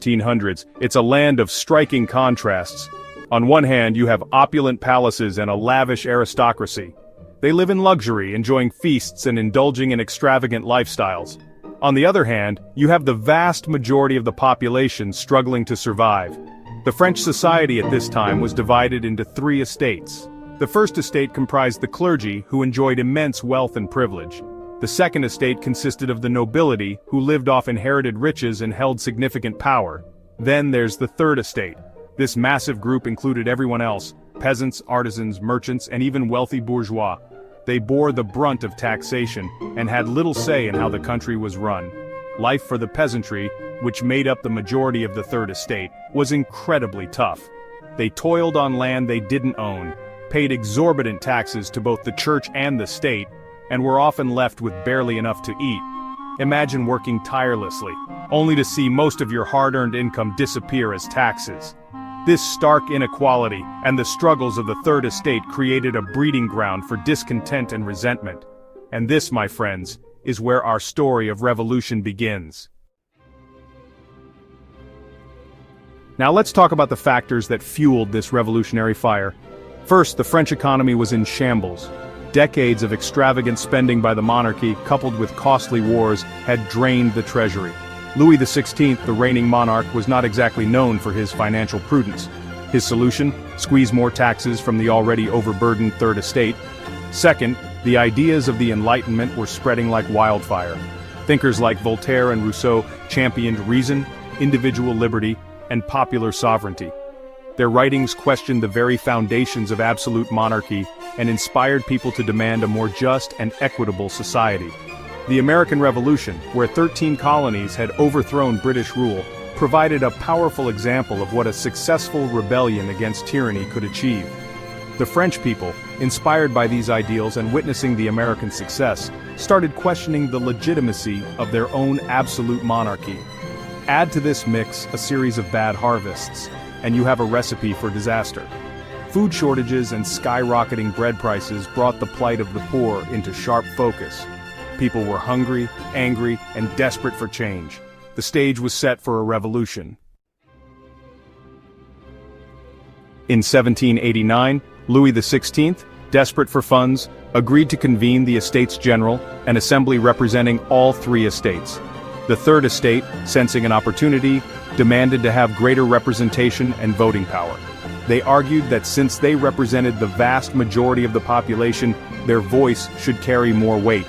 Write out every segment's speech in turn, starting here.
1800s, it's a land of striking contrasts. On one hand, you have opulent palaces and a lavish aristocracy. They live in luxury, enjoying feasts and indulging in extravagant lifestyles. On the other hand, you have the vast majority of the population struggling to survive. The French society at this time was divided into three estates. The first estate comprised the clergy, who enjoyed immense wealth and privilege. The second estate consisted of the nobility, who lived off inherited riches and held significant power. Then there's the third estate. This massive group included everyone else: peasants, artisans, merchants, and even wealthy bourgeois. They bore the brunt of taxation, and had little say in how the country was run. Life for the peasantry, which made up the majority of the third estate, was incredibly tough. They toiled on land they didn't own, paid exorbitant taxes to both the church and the state, and were often left with barely enough to eat. Imagine working tirelessly, only to see most of your hard-earned income disappear as taxes. This stark inequality and the struggles of the Third Estate created a breeding ground for discontent and resentment. And this, my friends, is where our story of revolution begins. Now let's talk about the factors that fueled this revolutionary fire. First, the French economy was in shambles. Decades of extravagant spending by the monarchy, coupled with costly wars, had drained the treasury. Louis XVI, the reigning monarch, was not exactly known for his financial prudence. His solution? Squeeze more taxes from the already overburdened Third Estate. Second, the ideas of the Enlightenment were spreading like wildfire. Thinkers like Voltaire and Rousseau championed reason, individual liberty, and popular sovereignty. Their writings questioned the very foundations of absolute monarchy and inspired people to demand a more just and equitable society. The American Revolution, where 13 colonies had overthrown British rule, provided a powerful example of what a successful rebellion against tyranny could achieve. The French people, inspired by these ideals and witnessing the American success, started questioning the legitimacy of their own absolute monarchy. Add to this mix a series of bad harvests, and you have a recipe for disaster. Food shortages and skyrocketing bread prices brought the plight of the poor into sharp focus. People were hungry, angry, and desperate for change. The stage was set for a revolution. In 1789, Louis XVI, desperate for funds, agreed to convene the Estates General, an assembly representing all three estates. The Third Estate, sensing an opportunity, demanded to have greater representation and voting power. They argued that since they represented the vast majority of the population, their voice should carry more weight.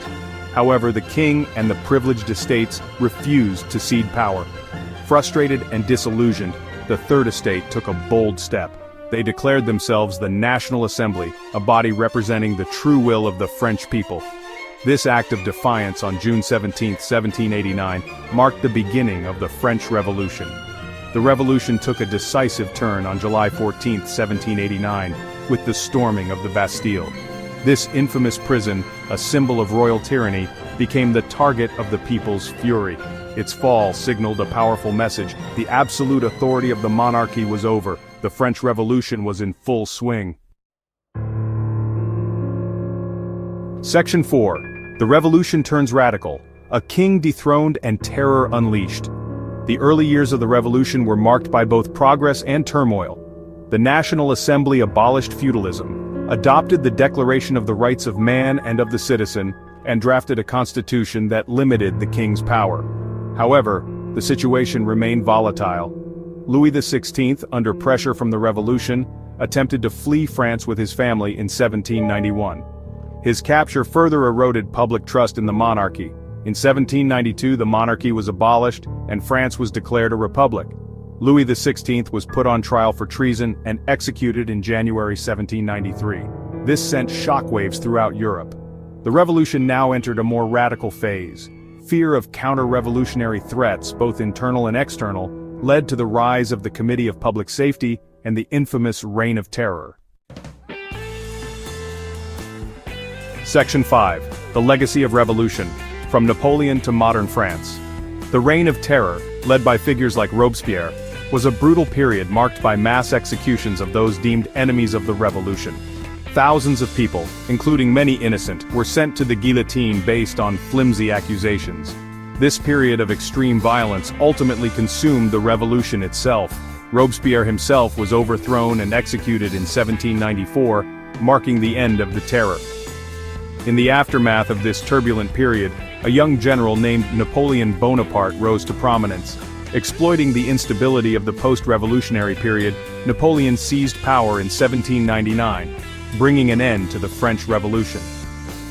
However, the king and the privileged estates refused to cede power. Frustrated and disillusioned, the Third Estate took a bold step. They declared themselves the National Assembly, a body representing the true will of the French people. This act of defiance on June 17, 1789, marked the beginning of the French Revolution. The revolution took a decisive turn on July 14, 1789, with the storming of the Bastille. This infamous prison, a symbol of royal tyranny, became the target of the people's fury. Its fall signaled a powerful message: the absolute authority of the monarchy was over. The French Revolution was in full swing. Section 4. The Revolution turns radical. A king dethroned and terror unleashed. The early years of the revolution were marked by both progress and turmoil. The National Assembly abolished feudalism, adopted the Declaration of the Rights of Man and of the Citizen, and drafted a constitution that limited the king's power. However, the situation remained volatile. Louis XVI, under pressure from the revolution, attempted to flee France with his family in 1791. His capture further eroded public trust in the monarchy. In 1792, the monarchy was abolished, and France was declared a republic. Louis XVI was put on trial for treason and executed in January 1793. This sent shockwaves throughout Europe. The revolution now entered a more radical phase. Fear of counter-revolutionary threats, both internal and external, led to the rise of the Committee of Public Safety and the infamous Reign of Terror. Section 5. The Legacy of Revolution. From Napoleon to modern France. The Reign of Terror, led by figures like Robespierre, was a brutal period marked by mass executions of those deemed enemies of the revolution. Thousands of people, including many innocent, were sent to the guillotine based on flimsy accusations. This period of extreme violence ultimately consumed the revolution itself. Robespierre himself was overthrown and executed in 1794, marking the end of the Terror. In the aftermath of this turbulent period, a young general named Napoleon Bonaparte rose to prominence. Exploiting the instability of the post-revolutionary period, Napoleon seized power in 1799, bringing an end to the French Revolution.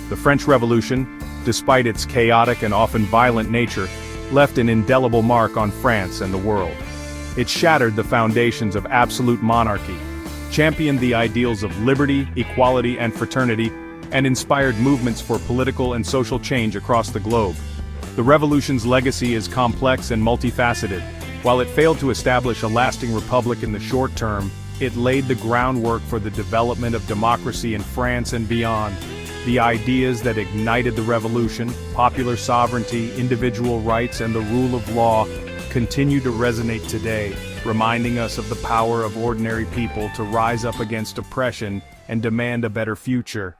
The French Revolution, despite its chaotic and often violent nature, left an indelible mark on France and the world. It shattered the foundations of absolute monarchy, championed the ideals of liberty, equality, and fraternity, and inspired movements for political and social change across the globe. The revolution's legacy is complex and multifaceted. While it failed to establish a lasting republic in the short term, it laid the groundwork for the development of democracy in France and beyond. The ideas that ignited the revolution, popular sovereignty, individual rights, and the rule of law, continue to resonate today, reminding us of the power of ordinary people to rise up against oppression and demand a better future.